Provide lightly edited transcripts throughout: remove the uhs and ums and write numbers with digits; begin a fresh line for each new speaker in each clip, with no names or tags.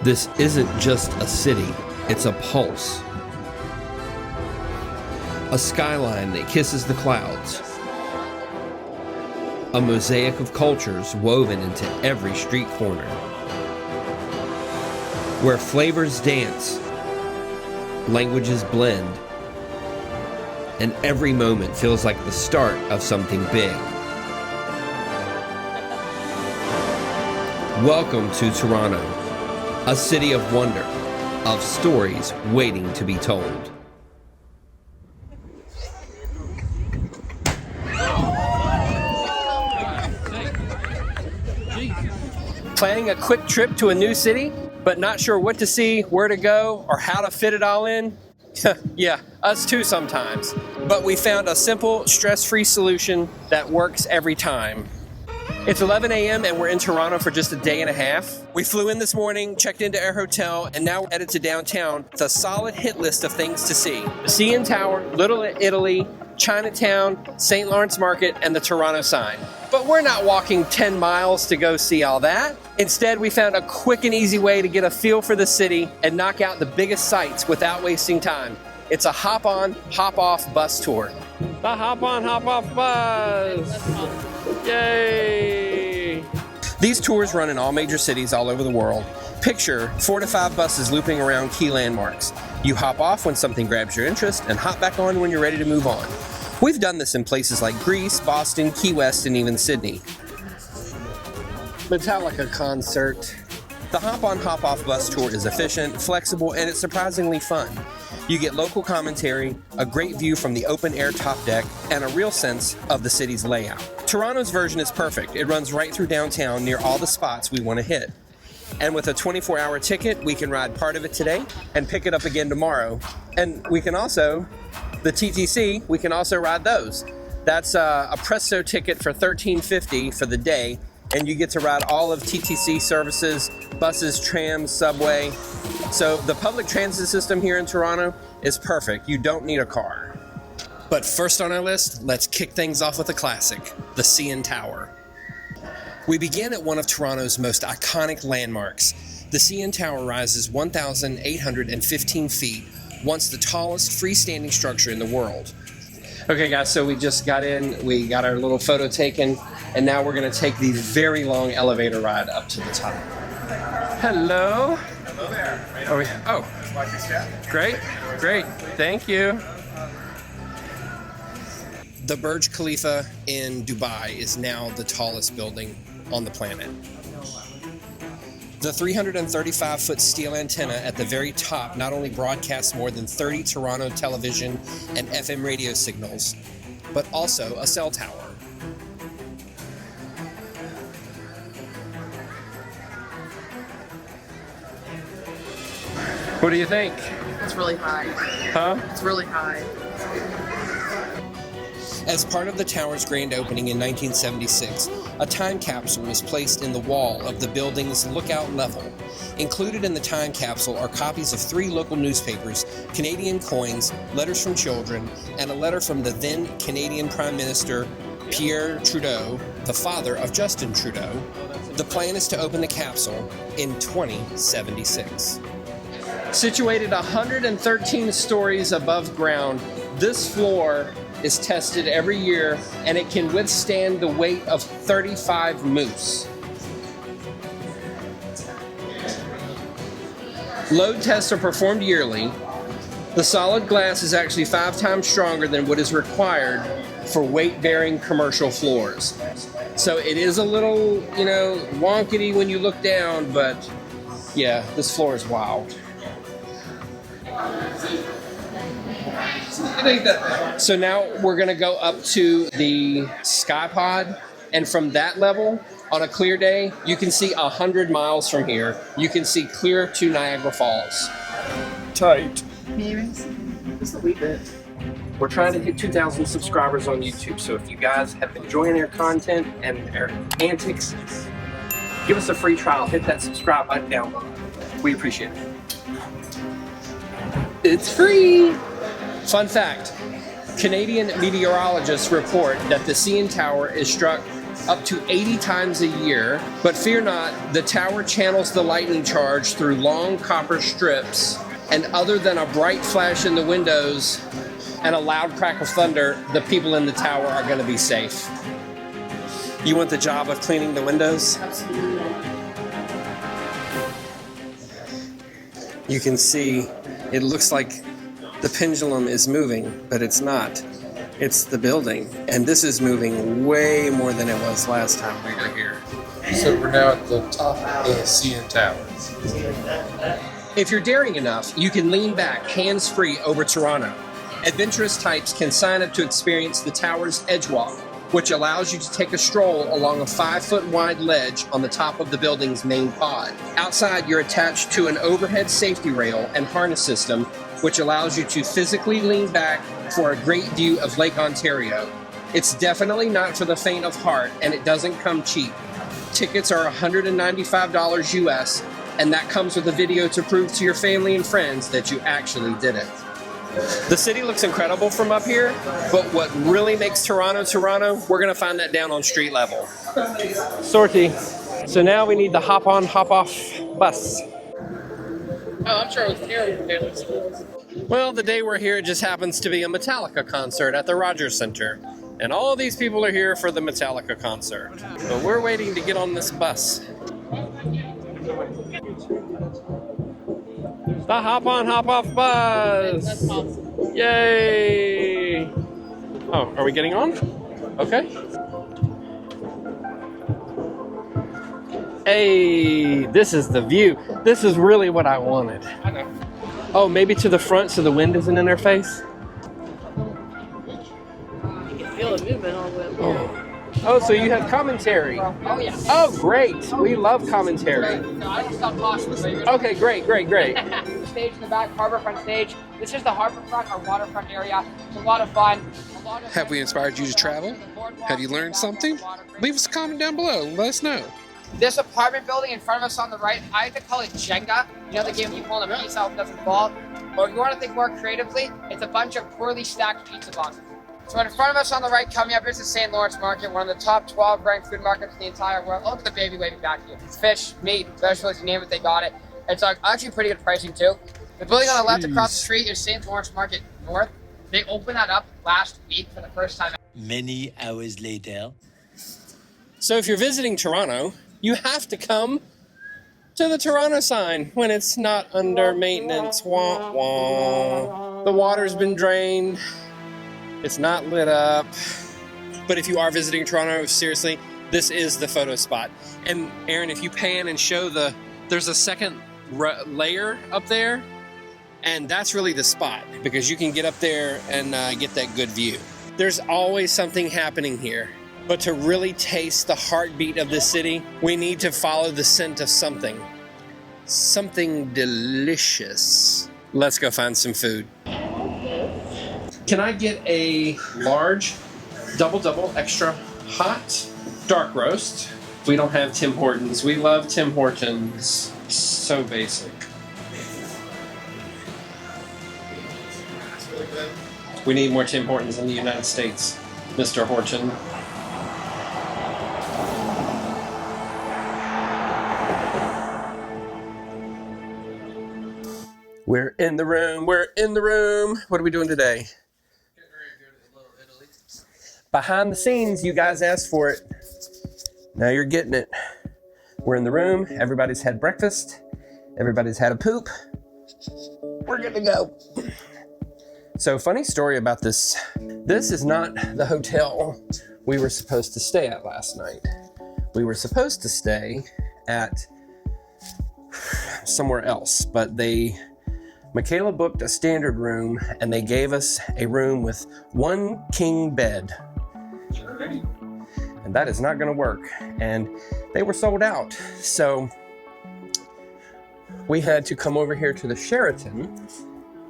This isn't just a city, it's a pulse. A skyline that kisses the clouds. A mosaic of cultures woven into every street corner. Where flavors dance, languages blend, and every moment feels like the start of something big. Welcome to Toronto, a city of wonder, of stories waiting to be told. Planning a quick trip to a new city, but not sure what to see, where to go, or how to fit it all in? Yeah, us too sometimes. But we found a simple, stress-free solution that works every time. It's 11 a.m. and we're in Toronto for just a day and a half. We flew in this morning, checked into our hotel, and now we're headed to downtown with a solid hit list of things to see. The CN Tower, Little Italy, Chinatown, St. Lawrence Market, and the Toronto sign. But we're not walking 10 miles to go see all that. Instead, we found a quick and easy way to get a feel for the city and knock out the biggest sights without wasting time. It's a hop-on, hop-off bus tour. The hop-on, hop-off bus! Yay! These tours run in all major cities all over the world. Picture 4 to 5 buses looping around key landmarks. You hop off when something grabs your interest and hop back on when you're ready to move on. We've done this in places like Greece, Boston, Key West, and even Sydney. Metallica concert. The hop-on, hop-off bus tour is efficient, flexible, and it's surprisingly fun. You get local commentary, a great view from the open-air top deck, and a real sense of the city's layout. Toronto's version is perfect. It runs right through downtown near all the spots we want to hit. And with a 24-hour ticket, we can ride part of it today and pick it up again tomorrow. And we can also, the TTC, we can also ride those. That's a Presto ticket for $13.50 for the day, and you get to ride all of TTC services, buses, trams, subway. So the public transit system here in Toronto is perfect. You don't need a car. But first on our list, let's kick things off with a classic, the CN Tower. We begin at one of Toronto's most iconic landmarks. The CN Tower rises 1,815 feet, once the tallest freestanding structure in the world. Okay guys, so we just got in, we got our little photo taken, and now we're gonna take the very long elevator ride up to the top. Hello.
Hello there.
Watch your step. Great, thank you. The Burj Khalifa in Dubai is now the tallest building on the planet. The 335-foot steel antenna at the very top not only broadcasts more than 30 Toronto television and FM radio signals, but also a cell tower. What do you think?
It's really high.
Huh?
It's really high.
As part of the tower's grand opening in 1976, a time capsule was placed in the wall of the building's lookout level. Included in the time capsule are copies of 3 local newspapers, Canadian coins, letters from children, and a letter from the then Canadian Prime Minister Pierre Trudeau, the father of Justin Trudeau. The plan is to open the capsule in 2076. Situated 113 stories above ground, this floor is tested every year, and it can withstand the weight of 35 moose. Load tests are performed yearly. The solid glass is actually 5 times stronger than what is required for weight-bearing commercial floors. So it is a little, wonkety when you look down, but yeah, this floor is wild. So now we're going to go up to the Sky Pod, and from that level, on a clear day, you can see 100 miles from here. You can see clear to Niagara Falls. Tight.
Maybe just a wee bit.
We're trying to hit 2,000 subscribers on YouTube, so if you guys have been enjoying our content and our antics, give us a free trial. Hit that subscribe button down below. We appreciate it. It's free! Fun fact, Canadian meteorologists report that the CN Tower is struck up to 80 times a year. But fear not, the tower channels the lightning charge through long copper strips, and other than a bright flash in the windows and a loud crack of thunder, the people in the tower are going to be safe. You want the job of cleaning the windows?
Absolutely.
You can see it looks like the pendulum is moving, but it's not. It's the building, and this is moving way more than it was last time we were here.
So we're now at the top of the CN Tower.
If you're daring enough, you can lean back hands-free over Toronto. Adventurous types can sign up to experience the tower's EdgeWalk, which allows you to take a stroll along a 5-foot wide ledge on the top of the building's main pod. Outside, you're attached to an overhead safety rail and harness system, which allows you to physically lean back for a great view of Lake Ontario. It's definitely not for the faint of heart, and it doesn't come cheap. Tickets are $195 US, and that comes with a video to prove to your family and friends that you actually did it. The city looks incredible from up here, but what really makes Toronto, Toronto, we're gonna find that down on street level. Sortie. So now we need the hop on, hop off bus.
Oh, I'm sure it was terrible.
Well, the day we're here, it just happens to be a Metallica concert at the Rogers Center. And all these people are here for the Metallica concert. But we're waiting to get on this bus. The hop on, hop off bus.
That's awesome.
Yay! Oh, are we getting on? Okay. Hey, this is the view. This is really what I wanted.
I know.
Oh, maybe to the front so the wind isn't in their face?
You can feel the movement all the way up here.
Oh, so you have commentary.
Oh, yeah.
Oh, great. We love commentary.
No, I don't stop talking.
Okay, great.
Stage in the back, Harborfront stage. This is the Harborfront, our waterfront area. It's a lot of fun.
Have we inspired you to travel? Have you learned something? Leave us a comment down below and let us know.
This apartment building in front of us on the right, I like to call it Jenga. You know the game you pull on a piece out and doesn't fall? Or if you want to think more creatively, it's a bunch of poorly stacked pizza boxes. So in front of us on the right, coming up, is the St. Lawrence Market, one of the top 12 ranked food markets in the entire world. Look at the baby waving back here. It's fish, meat, vegetables, you name it, they got it. It's actually pretty good pricing too. The building on the left across the street is St. Lawrence Market North. They opened that up last week for the first time.
Many hours later.
So if you're visiting Toronto, you have to come to the Toronto sign when it's not under maintenance. Wah, wah. The water's been drained. It's not lit up. But if you are visiting Toronto, seriously, this is the photo spot. And Aaron, if you pan and show there's a second layer up there, and that's really the spot because you can get up there and get that good view. There's always something happening here. But to really taste the heartbeat of the city, we need to follow the scent of something. Something delicious. Let's go find some food. Can I get a large, double, extra hot, dark roast? We don't have Tim Hortons. We love Tim Hortons. So basic. We need more Tim Hortons in the United States, Mr. Horton. We're in the room. What are we doing today? Behind the scenes, you guys asked for it. Now you're getting it. We're in the room. Everybody's had breakfast. Everybody's had a poop. We're good to go. So, funny story about this. This is not the hotel we were supposed to stay at last night. We were supposed to stay at somewhere else, but Michaela booked a standard room and they gave us a room with one king bed. And that is not gonna work. And they were sold out. So we had to come over here to the Sheraton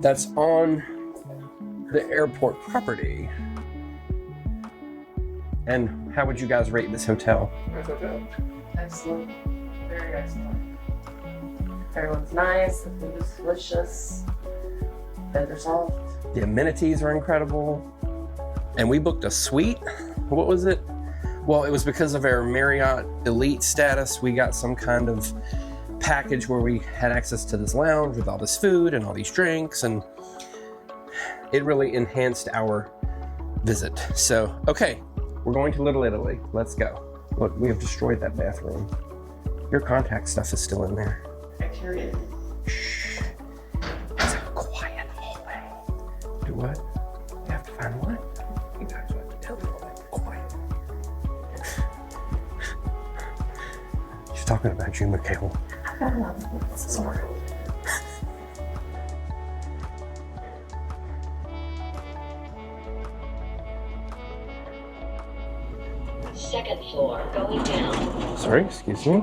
that's on the airport property. And how would you guys rate this hotel?
Excellent. Very excellent. Everyone's nice, the food is delicious, beds are soft.
The amenities are incredible. And we booked a suite. What was it? Well, it was because of our Marriott Elite status. We got some kind of package where we had access to this lounge with all this food and all these drinks, and it really enhanced our visit. So, okay, we're going to Little Italy. Let's go. Look, we have destroyed that bathroom. Your contact stuff is still in there.
Bacteria.
Shh. It's a quiet hallway. Do what? You have to find what? You guys have to tell me what. Quiet. She's talking about you, Michaela. Sorry.
Second floor, going down.
Sorry, excuse me.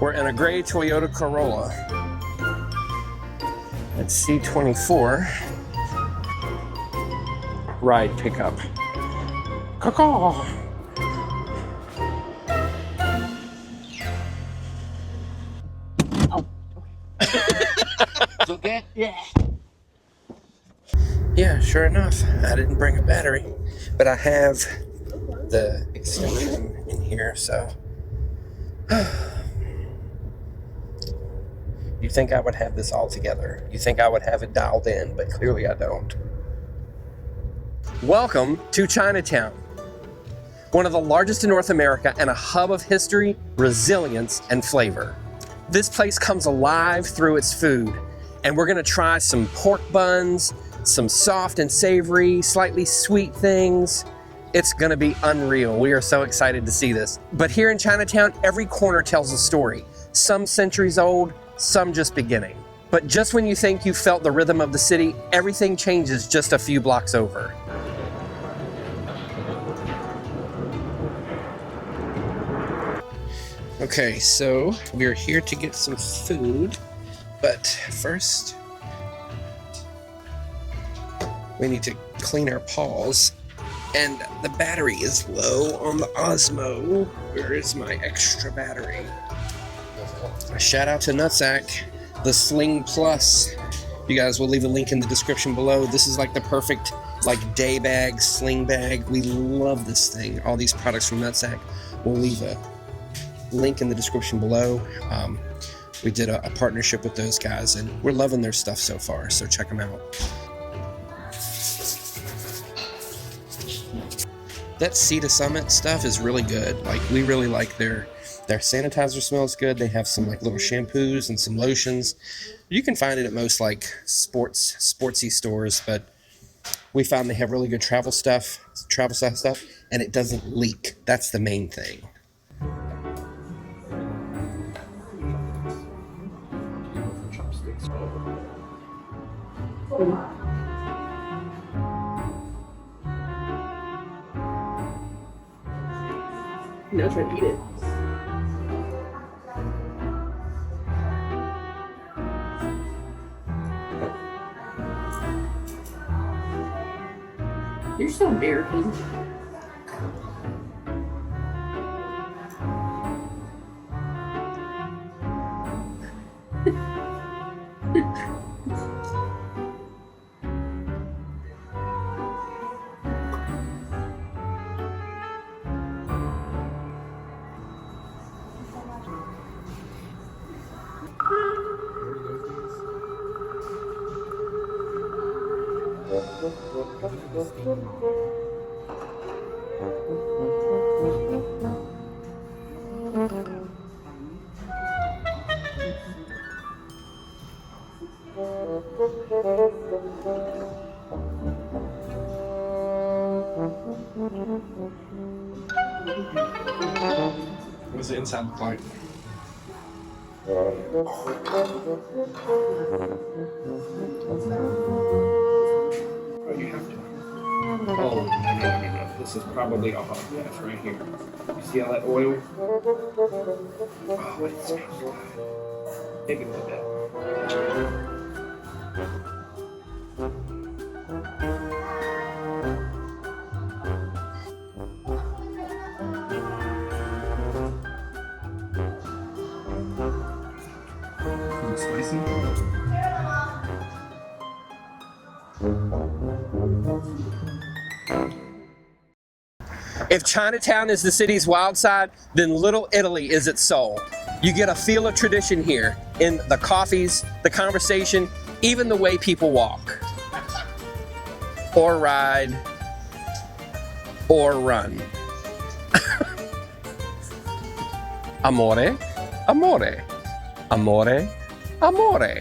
We're in a gray Toyota Corolla. It's C24. Ride pickup. Caw-caw.
It's okay? Yeah.
Yeah, sure enough. I didn't bring a battery, but I have the extension in here, so. You think I would have this all together. You think I would have it dialed in, but clearly I don't. Welcome to Chinatown, one of the largest in North America and a hub of history, resilience, and flavor. This place comes alive through its food, and we're gonna try some pork buns, some soft and savory, slightly sweet things. It's gonna be unreal. We are so excited to see this. But here in Chinatown, every corner tells a story. Some centuries old, some just beginning. But just when you think you felt the rhythm of the city, everything changes just a few blocks over. Okay, so we're here to get some food, but first we need to clean our paws, and the battery is low on the Osmo. Where is my extra battery? A shout out to Nutsack, the Sling Plus. You guys, will leave a link in the description below. This is like the perfect day bag, sling bag. We love this thing. All these products from Nutsack. We'll leave a link in the description below. We did a partnership with those guys, and we're loving their stuff so far, so check them out. That Sea to Summit stuff is really good. We really like their sanitizer smells good. They have some little shampoos and some lotions. You can find it at most sportsy stores, but we found they have really good travel stuff, and it doesn't leak. That's the main thing.
Now try to eat it. You're so American.
What's the inside look like? Oh, you have to. Oh, no.
this is probably a hot gas right here. You see all that oil? Oh, it smells good. Take it with that. Spicy? If Chinatown is the city's wild side, then Little Italy is its soul. You get a feel of tradition here in the coffees, the conversation, even the way people walk. Or ride. Or run. Amore, amore, amore, amore.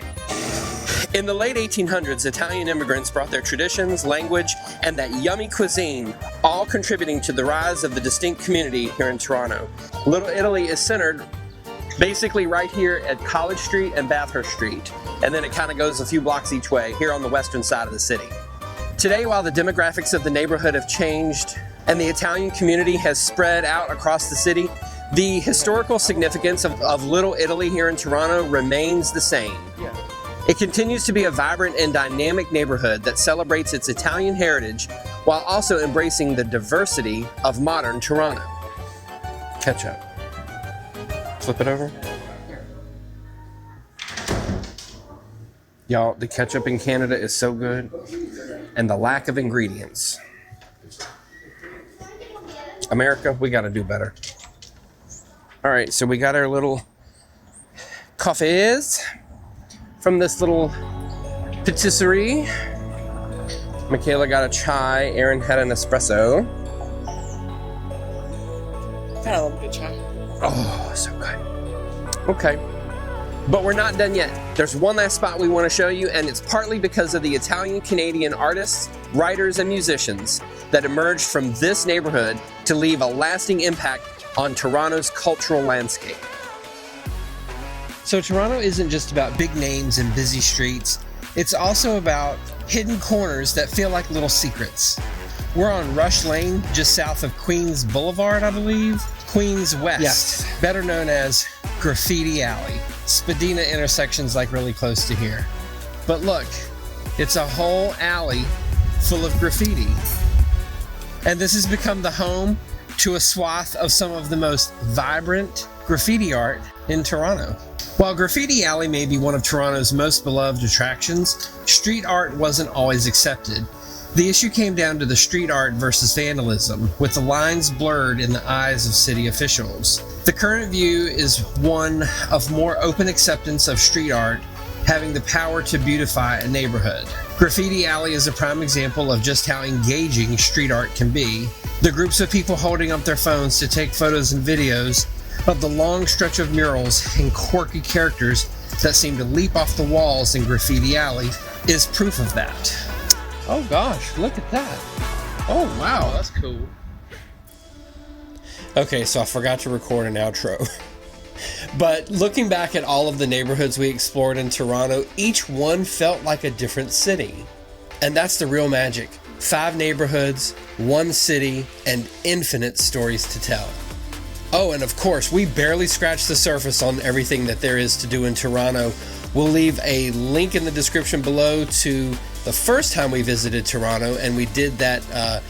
In the late 1800s, Italian immigrants brought their traditions, language, and that yummy cuisine, all contributing to the rise of the distinct community here in Toronto. Little Italy is centered basically right here at College Street and Bathurst Street, and then it kind of goes a few blocks each way here on the western side of the city. Today, while the demographics of the neighborhood have changed and the Italian community has spread out across the city, the historical significance of Little Italy here in Toronto remains the same. It continues to be a vibrant and dynamic neighborhood that celebrates its Italian heritage while also embracing the diversity of modern Toronto. Ketchup. Flip it over. Y'all, the ketchup in Canada is so good, and the lack of ingredients. America, we gotta do better. All right, so we got our little coffees from this little patisserie. Michaela got a chai, Aaron had an espresso.
I love a good chai.
Oh, so good. Okay, but we're not done yet. There's one last spot we want to show you, and it's partly because of the Italian-Canadian artists, writers, and musicians that emerged from this neighborhood to leave a lasting impact on Toronto's cultural landscape. So Toronto isn't just about big names and busy streets. It's also about hidden corners that feel like little secrets. We're on Rush Lane, just south of Queens Boulevard, I believe. Queens West, yes. Better known as Graffiti Alley. Spadina intersection's like really close to here. But look, it's a whole alley full of graffiti. And this has become the home to a swath of some of the most vibrant graffiti art in Toronto. While Graffiti Alley may be one of Toronto's most beloved attractions, street art wasn't always accepted. The issue came down to the street art versus vandalism, with the lines blurred in the eyes of city officials. The current view is one of more open acceptance of street art having the power to beautify a neighborhood. Graffiti Alley is a prime example of just how engaging street art can be. The groups of people holding up their phones to take photos and videos of the long stretch of murals and quirky characters that seem to leap off the walls in Graffiti Alley is proof of that. Oh gosh, look at that. Oh wow, that's cool. Okay, so I forgot to record an outro. But looking back at all of the neighborhoods we explored in Toronto, each one felt like a different city. And that's the real magic. 5 neighborhoods, 1 city, and infinite stories to tell. Oh, and of course, we barely scratched the surface on everything that there is to do in Toronto. We'll leave a link in the description below to the first time we visited Toronto, and we did that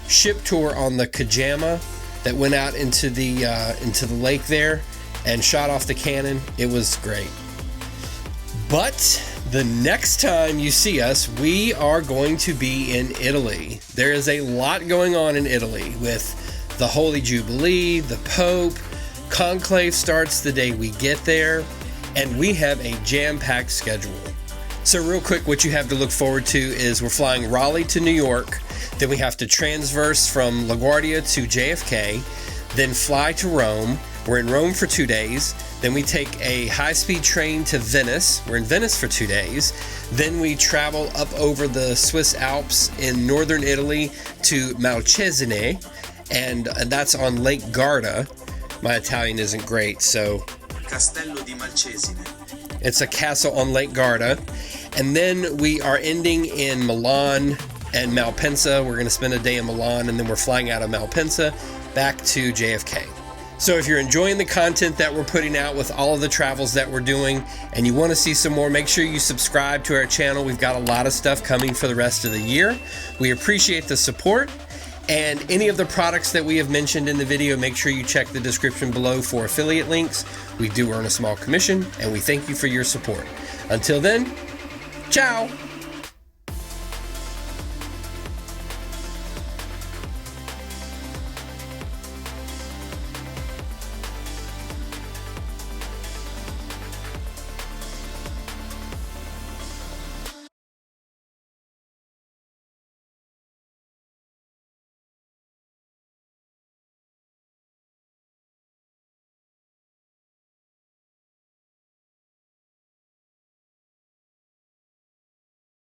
ship tour on the Kajama that went out into the lake there and shot off the cannon. It was great. But the next time you see us, we are going to be in Italy. There is a lot going on in Italy with the Holy Jubilee, the Pope. Conclave starts the day we get there, and we have a jam-packed schedule. So real quick, what you have to look forward to is we're flying Raleigh to New York, then we have to transverse from LaGuardia to JFK, then fly to Rome. We're in Rome for 2 days, then we take a high-speed train to Venice. We're in Venice for 2 days. Then we travel up over the Swiss Alps in northern Italy to Malcesine, and that's on Lake Garda. My Italian isn't great, so
Castello di Malcesine.
It's a castle on Lake Garda. And then we are ending in Milan, and Malpensa. We're going to spend a day in Milan, and then we're flying out of Malpensa back to JFK. So if you're enjoying the content that we're putting out with all of the travels that we're doing and you want to see some more, make sure you subscribe to our channel. We've got a lot of stuff coming for the rest of the year. We appreciate the support, and any of the products that we have mentioned in the video, make sure you check the description below for affiliate links. We do earn a small commission, and we thank you for your support. Until then, ciao!